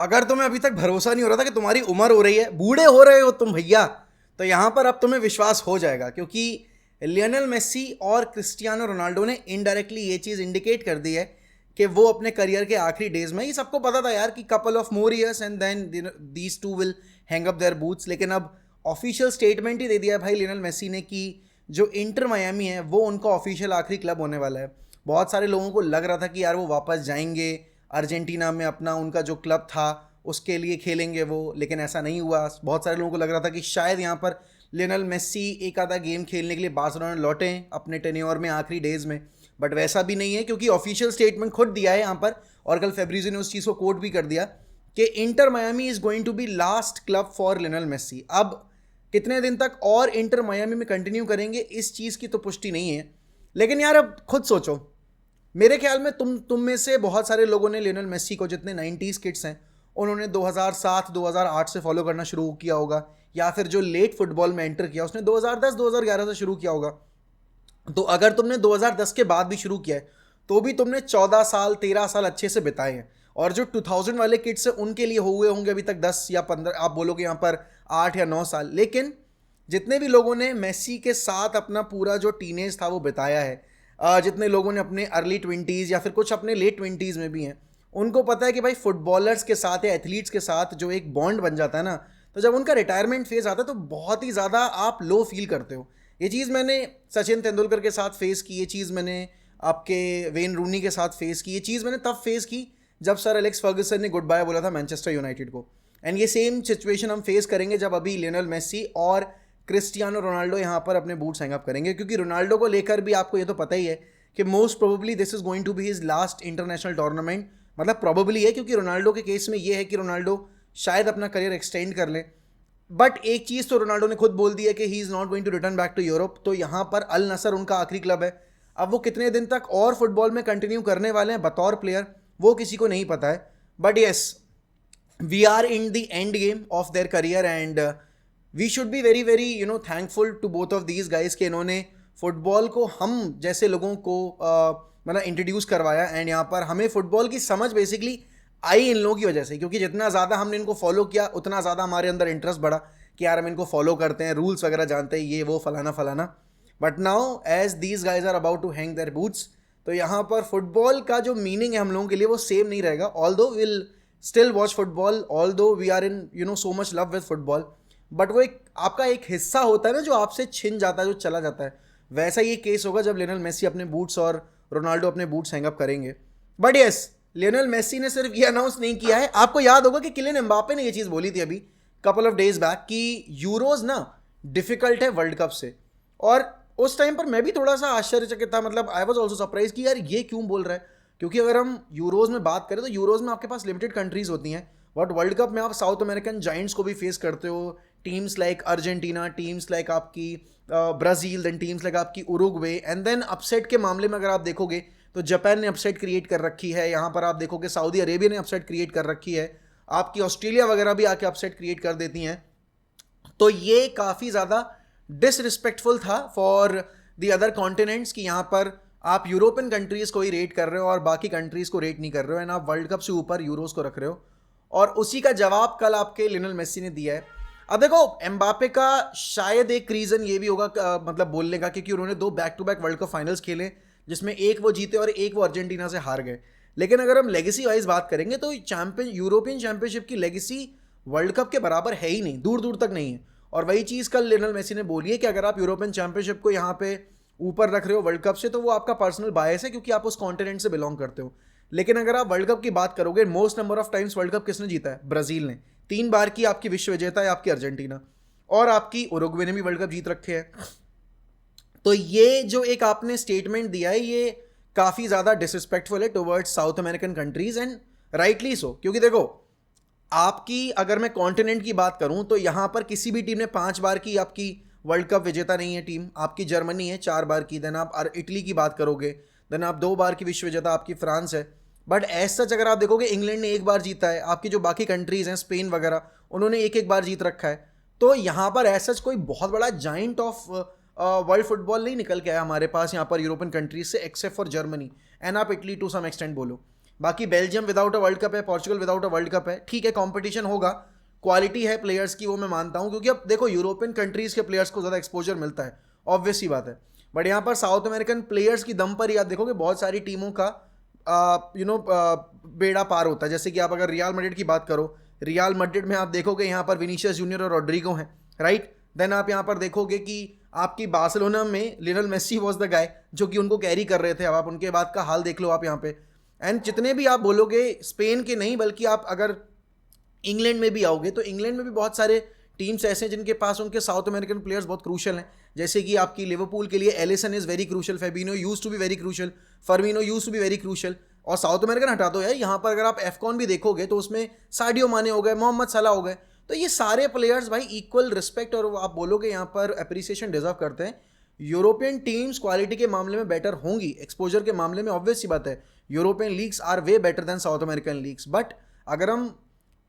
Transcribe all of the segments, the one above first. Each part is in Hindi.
अगर तुम्हें अभी तक भरोसा नहीं हो रहा था कि तुम्हारी उम्र हो रही है, बूढ़े हो रहे हो तुम भैया, तो यहाँ पर अब तुम्हें विश्वास हो जाएगा, क्योंकि लियोनेल मेसी और क्रिस्टियानो रोनाल्डो ने इनडायरेक्टली ये चीज़ इंडिकेट कर दी है कि वो अपने करियर के आखिरी डेज में, ये सबको पता था यार कि couple of more years and then these two will hang up their boots, लेकिन अब ऑफिशियल स्टेटमेंट ही दे दिया है भाई लियोनेल मेसी ने कि जो इंटर मायामी है वो उनका ऑफिशियल आखिरी क्लब होने वाला है। बहुत सारे लोगों को लग रहा था कि यार वो वापस जाएंगे अर्जेंटीना में, अपना उनका जो क्लब था उसके लिए खेलेंगे वो, लेकिन ऐसा नहीं हुआ। बहुत सारे लोगों को लग रहा था कि शायद यहाँ पर लियोनेल मेसी एक आधा गेम खेलने के लिए बार्सिलोना लौटें अपने टेन्योर में आखिरी डेज में, बट वैसा भी नहीं है, क्योंकि ऑफिशियल स्टेटमेंट खुद दिया है यहाँ पर, और कल फेब्रिज़ो ने उस चीज़ को कोट भी कर दिया कि Inter Miami is going to be last club for Lionel Messi. अब कितने दिन तक और इंटर मायामी में कंटिन्यू करेंगे इस चीज़ की तो पुष्टि नहीं है, लेकिन यार अब खुद सोचो, मेरे ख्याल में तुम में से बहुत सारे लोगों ने लियोनेल मेसी को, जितने 90s किड्स हैं, उन्होंने 2007-2008 से फॉलो करना शुरू किया होगा, या फिर जो लेट फुटबॉल में एंटर किया उसने 2010-2011 से शुरू किया होगा। तो अगर तुमने 2010 के बाद भी शुरू किया है तो भी तुमने 14 साल 13 साल अच्छे से बिताए हैं, और जो 2000 वाले किड्स हैं उनके लिए हुए होंगे अभी तक 10 या 15, आप बोलोगे यहाँ पर 8 या 9 साल, लेकिन जितने भी लोगों ने मेसी के साथ अपना पूरा जो टीनेज था वो बिताया है, जितने लोगों ने अपने अर्ली 20s या फिर कुछ अपने लेट 20s में भी हैं, उनको पता है कि भाई फुटबॉलर्स के साथ या एथलीट्स के साथ जो एक बॉन्ड बन जाता है ना, तो जब उनका रिटायरमेंट फेज आता है तो बहुत ही ज़्यादा आप लो फील करते हो। ये चीज़ मैंने सचिन तेंदुलकर के साथ फेस की, ये चीज़ मैंने आपके वेन रूनी के साथ फेस की, ये चीज़ मैंने तब फेस की जब सर एलेक्स फर्गसन ने गुड बाय बोला था मैनचेस्टर यूनाइटेड को, एंड ये सेम सिचुएशन हम फेस करेंगे जब अभी लियोनेल मेसी और क्रिस्टियानो रोनाल्डो यहाँ पर अपने बूट्स हैंग अप करेंगे, क्योंकि रोनाल्डो को लेकर भी आपको ये तो पता ही है कि most probably this is going to be his last international tournament. मतलब प्रोबेबली है, क्योंकि रोनाल्डो के केस में ये है कि रोनाल्डो शायद अपना करियर एक्सटेंड कर ले, बट एक चीज़ तो रोनाल्डो ने खुद बोल दी है कि he is not going to return back to Europe. तो यहाँ पर अल नसर उनका आखिरी क्लब है। अब वो कितने दिन तक और फुटबॉल में कंटिन्यू करने वाले हैं बतौर प्लेयर वो किसी को नहीं पता है, but yes we are in the end game of their career and we should be very very thankful to both of these guys के इन्होंने फुटबॉल को हम जैसे लोगों को मतलब इंट्रोड्यूस करवाया, एंड यहाँ पर हमें फुटबॉल की समझ बेसिकली आई इन लोगों की वजह से, क्योंकि जितना ज़्यादा हमने इनको फॉलो किया उतना ज़्यादा हमारे अंदर इंटरेस्ट बढ़ा कि यार हम इनको फॉलो करते हैं, रूल्स वगैरह जानते हैं, ये वो फलाना फलाना। But now as these guys are about to hang their boots, तो यहाँ पर फुटबॉल का जो मीनिंग है हम लोगों के लिए वो सेम नहीं रहेगा। Although will still watch football, although we are in so much love with football, but वो एक आपका एक हिस्सा होता है ना जो आपसे छिन जाता है, जो चला जाता है। वैसा ये केस होगा जब लियोनेल मेसी अपने बूट्स और रोनाल्डो अपने बूट्स हैंग अप करेंगे। बट येस, लियोनेल मेसी ने सिर्फ ये अनाउंस नहीं किया है, आपको याद होगा कि किलियन एम्बापे ने ये चीज़ बोली थी अभी कपल ऑफ डेज बैक कि यूरोज ना डिफिकल्ट है वर्ल्ड कप से, और उस टाइम पर मैं भी थोड़ा सा आश्चर्यचकित था, मतलब आई वॉज ऑल्सो सरप्राइज कि यार ये क्यों बोल रहा है, क्योंकि अगर हम यूरोज में बात करें तो यूरोज में आपके पास लिमिटेड कंट्रीज होती हैं, बट वर्ल्ड कप में आप साउथ अमेरिकन जाइंट्स को भी फेस करते हो, teams like Argentina, teams like आपकी ब्राज़ील, देन टीम्स लाइक आपकी उरुग्वे, एंड देन अपसेट के मामले में अगर आप देखोगे तो जापान ने अपसेट क्रिएट कर रखी है, यहाँ पर आप देखोगे सऊदी अरेबिया ने अपसेट क्रिएट कर रखी है, आपकी ऑस्ट्रेलिया वगैरह भी आके अपसेट क्रिएट कर देती हैं। तो ये काफ़ी ज़्यादा डिसरिस्पेक्टफुल था फॉर द अदर कॉन्टिनेंट्स कि यहाँ पर आप यूरोपियन कंट्रीज़ को ही रेट कर रहे हो और बाकी कंट्रीज़ को रेट नहीं कर रहे हो, एंड आप वर्ल्ड कप से ऊपर यूरोज़ को रख रहे हो, और उसी का जवाब कल आपके लियोनेल मेसी ने दिया है। अब देखो एम्बापे का शायद एक रीज़न ये भी होगा मतलब बोलने का, क्योंकि उन्होंने 2 back to back world cup finals खेले जिसमें एक वो जीते और एक वो अर्जेंटीना से हार गए, लेकिन अगर हम लेगेसी वाइज बात करेंगे तो यूरोपियन चैंपियनशिप की लेगेसी वर्ल्ड कप के बराबर है ही नहीं, दूर दूर तक नहीं है। और वही चीज़ कल लियोनेल मेसी ने बोली है कि अगर आप यूरोपियन चैंपियनशिप को यहाँ पे ऊपर रख रहे हो वर्ल्ड कप से तो वो आपका पर्सनल बायस है, क्योंकि आप उस कॉन्टिनेंट से बिलोंग करते हो। लेकिन अगर आप वर्ल्ड कप की बात करोगे, most number of times world cup किसने जीता है? ब्राज़ील ने 3 बार की, आपकी विश्व विजेता है आपकी अर्जेंटीना, और आपकी उरुग्वे ने भी वर्ल्ड कप जीत रखे हैं। तो ये जो एक आपने स्टेटमेंट दिया है ये काफ़ी ज़्यादा डिसरिस्पेक्टफुल है towards south American countries, and rightly so, क्योंकि देखो आपकी अगर मैं कॉन्टिनेंट की बात करूं तो यहाँ पर किसी भी टीम ने 5 बार की आपकी वर्ल्ड कप विजेता नहीं है टीम, आपकी जर्मनी है 4 बार की, देन आप इटली की बात करोगे, देन आप 2 बार की विश्व विजेता आपकी फ्रांस है। बट एज सच अगर आप देखोगे इंग्लैंड ने 1 बार जीता है, आपकी जो बाकी कंट्रीज हैं स्पेन वगैरह उन्होंने 1-1 बार जीत रखा है। तो यहाँ पर एज सच कोई बहुत बड़ा जाइंट ऑफ वर्ल्ड फुटबॉल नहीं निकल के आया हमारे पास यहाँ पर यूरोपियन कंट्रीज से, एक्सेप्ट फॉर जर्मनी, एंड आप इटली टू सम एक्सटेंट बोलो। बाकी Belgium without a world cup है, Portugal without a world cup है, ठीक है कंपटीशन होगा, क्वालिटी है प्लेयर्स की वो मैं मानता हूँ, क्योंकि अब देखो यूरोपियन कंट्रीज के प्लेयर्स को ज़्यादा एक्सपोजर मिलता है, ऑब्वियस सी बात है। बट यहाँ पर साउथ अमेरिकन प्लेयर्स की दम पर ही आप देखोगे बहुत सारी टीमों का बेड़ा पार होता है। जैसे कि आप अगर रियल मैड्रिड की बात करो, रियल मैड्रिड में आप देखोगे यहाँ पर विनीशियस जूनियर और रॉड्रिगो हैं, राइट। देन आप यहाँ पर देखोगे कि आपकी बार्सिलोना में Lionel Messi was the guy जो कि उनको कैरी कर रहे थे। अब आप उनके बाद का हाल देख लो आप यहाँ पे, एंड जितने भी आप बोलोगे स्पेन के नहीं, बल्कि आप अगर इंग्लैंड में भी आओगे तो इंग्लैंड में भी बहुत सारे टीम्स ऐसे हैं जिनके पास उनके साउथ अमेरिकन प्लेयर्स बहुत क्रूशल हैं। जैसे कि आपकी लिवरपूल के लिए Alisson is very crucial, Fabinho used to be very crucial, Firmino used to be very crucial. और साउथ अमेरिकन हटा दो यार, यहाँ पर अगर आप एफकॉन भी देखोगे तो उसमें साडियो माने हो गए, मोहम्मद सलाह हो गए, तो ये सारे प्लेयर्स भाई इक्वल रिस्पेक्ट और आप बोलोगे यहाँ पर अप्रिसिएशन डिजर्व करते हैं। यूरोपियन टीम्स क्वालिटी के मामले में बेटर होंगी, एक्सपोजर के मामले में ऑब्वियस सी बात है European leagues are way better than South American leagues. But अगर हम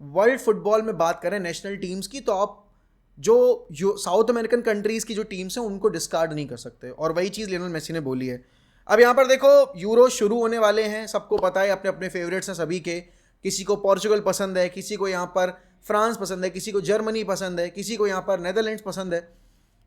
वर्ल्ड फुटबॉल में बात करें नेशनल टीम्स की, तो आप जो साउथ अमेरिकन कंट्रीज़ की जो टीम्स हैं उनको डिस्कार्ड नहीं कर सकते, और वही चीज़ लियोनेल मेसी ने बोली है। अब यहाँ पर देखो यूरो शुरू होने वाले हैं, सबको पता है अपने अपने फेवरेट्स हैं सभी के, किसी को पोर्चुगल पसंद है, किसी को यहाँ पर फ्रांस पसंद है, किसी को जर्मनी पसंद है, किसी को यहाँ पर नेदरलैंड्स पसंद है।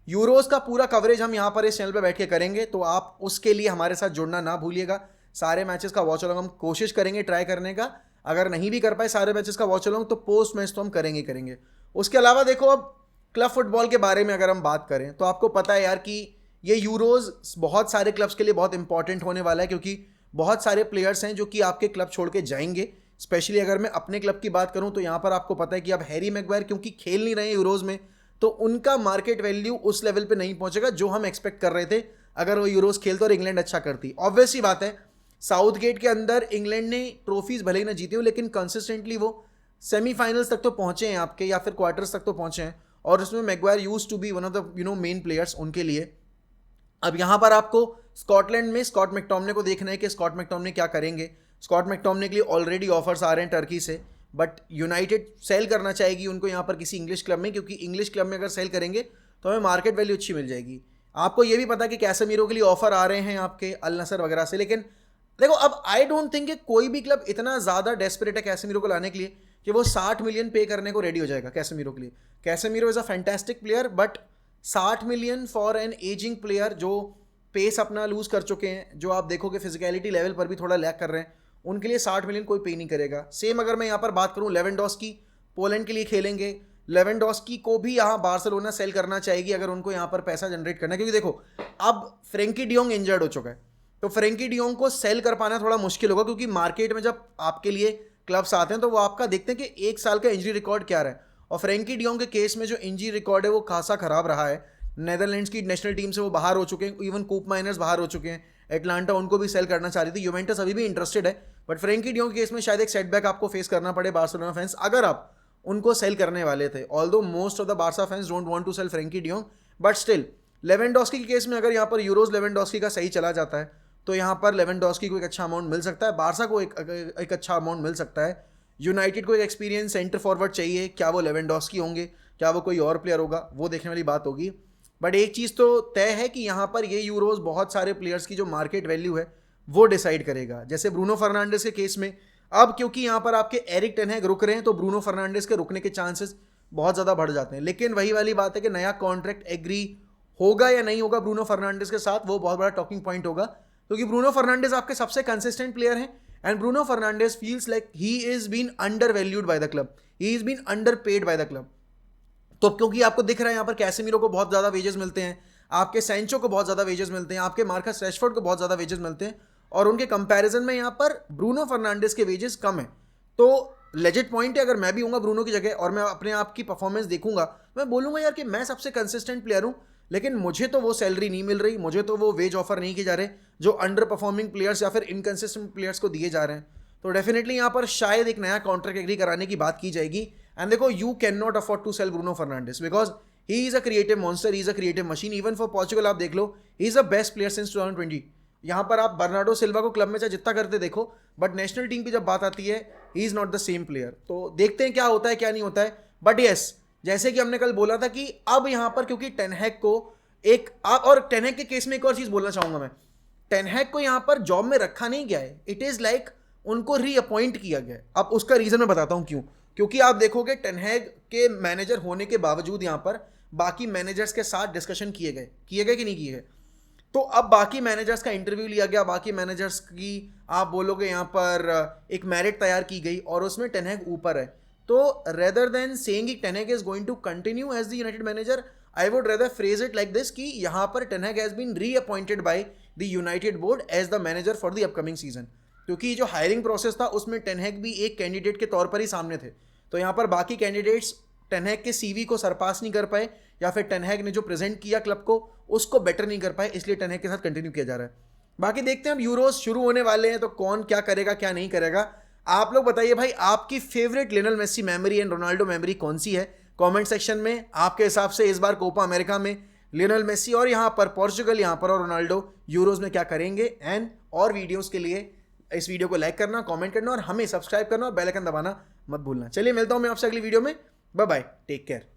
यूरोज़ का पूरा कवरेज हम यहाँ पर इस चैनल पे बैठ के करेंगे, तो आप उसके लिए हमारे साथ जुड़ना ना भूलिएगा। सारे मैचेस का वॉच अलॉन्ग हम कोशिश करेंगे ट्राई करने का, अगर नहीं भी कर पाए सारे मैचेस का वॉच अलॉन्ग तो पोस्ट मैच तो हम करेंगे। उसके अलावा देखो अब क्लब फुटबॉल के बारे में अगर हम बात करें तो आपको पता है यार कि ये यूरोज़ बहुत सारे क्लब्स के लिए बहुत इंपॉर्टेंट होने वाला है, क्योंकि बहुत सारे प्लेयर्स हैं जो कि आपके क्लब छोड़ के जाएंगे। स्पेशली अगर मैं अपने क्लब की बात करूं तो यहाँ पर आपको पता है कि अब हैरी मैगवायर क्योंकि खेल नहीं रहे हैं यूरोज़ में, तो उनका मार्केट वैल्यू उस लेवल पे नहीं पहुंचेगा जो हम एक्सपेक्ट कर रहे थे अगर वो यूरोज़ खेलते और इंग्लैंड अच्छा करती। ऑब्वियस ही बात है साउथ गेट के अंदर इंग्लैंड ने ट्रॉफीज़ भले ही ना जीती हो, लेकिन कंसिस्टेंटली वो सेमीफाइनल्स तक तो पहुंचे हैं आपके, या फिर क्वार्टर्स तक तो पहुंचे हैं, और उसमें Maguire use to be one of the main players उनके लिए। अब यहाँ पर आपको स्कॉटलैंड में स्कॉट मैकटोमने को देखना है कि स्कॉट मैकटोमने क्या करेंगे। स्कॉट मैकटोमने के लिए ऑलरेडी ऑफर्स आ रहे हैं टर्की से, बट यूनाइटेड सेल करना चाहेगी उनको यहाँ पर किसी इंग्लिश क्लब में, क्योंकि इंग्लिश क्लब में अगर सेल करेंगे तो हमें मार्केट वैल्यू अच्छी मिल जाएगी। आपको ये भी पता कि कैसेमीरो के लिए ऑफर आ रहे हैं आपके अल नसर वगैरह से, लेकिन देखो अब आई डोंट थिंक कि कोई भी क्लब इतना ज़्यादा डेस्परेट है कैसेमीरो को लाने के लिए कि वो 60 मिलियन पे करने को रेडी हो जाएगा कैसेमीरो के लिए। Casemiro is a fantastic player, but 60 million for an aging player जो पेस अपना लूज कर चुके हैं, जो आप देखोगे फिजिकलिटी लेवल पर भी थोड़ा लैक कर रहे हैं, उनके लिए 60 मिलियन कोई पे नहीं करेगा। सेम अगर मैं यहाँ पर बात करूँ लेवेंडोस्की पोलैंड के लिए खेलेंगे, लेवेंडोस्की को भी यहाँ बार्सिलोना सेल करना चाहेगी अगर उनको यहाँ पर पैसा जनरेट करना है, क्योंकि देखो अब फ्रेंकी डियोंग इंजर्ड हो चुका है, तो फ्रेंकी डियोंग को सेल कर पाना थोड़ा मुश्किल होगा, क्योंकि मार्केट में जब आपके लिए क्लब्स आते हैं तो वो आपका देखते हैं कि 1 साल का इंजरी रिकॉर्ड क्या रहा है, और फ्रेंकी डियोंग के केस में जो इंजरी रिकॉर्ड है वो खासा खराब रहा है। नेदरलैंड्स की नेशनल टीम से वो बाहर हो चुके हैं, इवन कूप माइनर्स बाहर हो चुके हैं, एटलांटा उनको भी सेल करना चाह रही थी, यूवेंटस अभी भी इंटरेस्टेड है, बट फ्रेंकी डियोंग के केस में शायद एक सेटबैक आपको फेस करना पड़े बार्सिलोना फैंस अगर आप उनको सेल करने वाले थे। Although most of the Barça fans don't want to sell Frenkie de Jong, but still Lewandowski के केस में अगर यहाँ पर यूरोज लेवेंडोस्की का सही चला जाता है तो यहाँ पर लेवेंडोस्की को एक अच्छा अमाउंट मिल सकता है, बार्सा को एक अच्छा अमाउंट मिल सकता है। यूनाइटेड को एक एक्सपीरियंस सेंटर फॉरवर्ड चाहिए, क्या वो लेवेंडोस्की होंगे, क्या वो कोई और प्लेयर होगा, वो देखने वाली बात होगी। बट एक चीज़ तो तय है कि यहाँ पर ये यूरोज बहुत सारे प्लेयर्स की जो मार्केट वैल्यू है वो डिसाइड करेगा। जैसे ब्रूनो फर्नांडिस के केस में अब क्योंकि यहाँ पर आपके एरिक टेन हैग रुक रहे हैं तो ब्रूनो फर्नांडिस के रुकने के चांसेस बहुत ज़्यादा बढ़ जाते हैं, लेकिन वही वाली बात है कि नया कॉन्ट्रैक्ट एग्री होगा या नहीं होगा ब्रूनो फर्नांडिस के साथ, वो बहुत बड़ा टॉकिंग पॉइंट होगा, क्योंकि ब्रूनो फर्नांडिस आपके सबसे कंसिस्टेंट प्लेयर हैं, and Bruno Fernandes feels like he is been undervalued by the club, he is been underpaid by the club. तो क्योंकि आपको दिख रहा है यहाँ पर कैसेमीरो को बहुत ज़्यादा वेजेस मिलते हैं, आपके सैंचो को बहुत ज़्यादा वेजेस मिलते हैं, आपके मार्कस रैशफोर्ड को बहुत ज़्यादा वेजेस मिलते हैं, और उनके कंपैरिजन में यहाँ पर ब्रूनो फर्नांडिस के वेजेस कम है। तो लेजिट पॉइंट है, अगर मैं भी हूँगा ब्रूनो की जगह और मैं अपने आप की परफॉर्मेंस देखूंगा, मैं बोलूँगा यार कि मैं सबसे कंसिस्टेंट प्लेयर हूँ, लेकिन मुझे तो वो सैलरी नहीं मिल रही, मुझे तो वो वेज ऑफर नहीं किए जा रहे जो अंडर परफॉर्मिंग प्लेयर्स या फिर इनकंसिस्टेंट प्लेयर्स को दिए जा रहे हैं। तो डेफिनेटली यहाँ पर शायद एक नया कॉन्ट्रैक्ट एग्री कराने की बात की जाएगी। एंड देखो you can not afford to sell Bruno Fernandes because he is a creative monster, he is a creative machine. Even for Portugal आप देख लो, he is the best player since 2020। यहाँ पर आप बर्नार्डो सिल्वा को क्लब में चाहे जितना करते देखो, बट नेशनल टीम की जब बात आती है he is not the same player. तो देखते हैं क्या होता है क्या नहीं होता है। बट येस, जैसे कि हमने कल बोला था कि अब यहाँ पर क्योंकि टेन हैग को एक और टेन हैग के केस में एक और चीज बोलना चाहूंगा मैं, टेन हैग को यहाँ पर जॉब में रखा नहीं गया है, इट इज लाइक उनको रीअपॉइंट किया गया है। अब उसका रीज़न मैं बताता हूँ क्यों। क्योंकि आप देखोगे टेन हैग के मैनेजर होने के बावजूद यहाँ पर बाकी मैनेजर्स के साथ डिस्कशन किए गए कि नहीं किए गए। तो अब बाकी मैनेजर्स का इंटरव्यू लिया गया, बाकी मैनेजर्स की आप बोलोगे यहाँ पर एक मेरिट तैयार की गई और उसमें टेन हैग ऊपर है। तो rather than saying ten Hag is going to continue as the United manager, I would rather phrase it like this कि यहाँ पर ten Hag has been reappointed by the United board as the manager for the upcoming season. क्योंकि जो हायरिंग प्रोसेस था उसमें टेन हैग भी एक कैंडिडेट के तौर पर ही सामने थे। तो यहाँ पर बाकी कैंडिडेट्स टेन हैग के सीवी को सरपास नहीं कर पाए, या फिर टेन हैग ने जो प्रेजेंट किया क्लब को उसको बेटर नहीं कर पाए, इसलिए टेन हैग के साथ कंटिन्यू किया जा रहा है। बाकी देखते हैं, अब यूरोज शुरू होने वाले हैं तो कौन क्या करेगा क्या नहीं करेगा। आप लोग बताइए भाई, आपकी favourite Lionel Messi memory and Ronaldo memory कौन सी है? कमेंट सेक्शन में आपके हिसाब से इस बार कोपा अमेरिका में लियोनेल मेसी और यहाँ पर पोर्चुगल यहाँ पर और रोनाल्डो यूरोज में क्या करेंगे। एंड और वीडियोस के लिए इस वीडियो को लाइक करना, कमेंट करना और हमें सब्सक्राइब करना और बेल आइकन दबाना मत भूलना। चलिए मिलता हूँ मैं आपसे अगली वीडियो में। Bye bye, take care.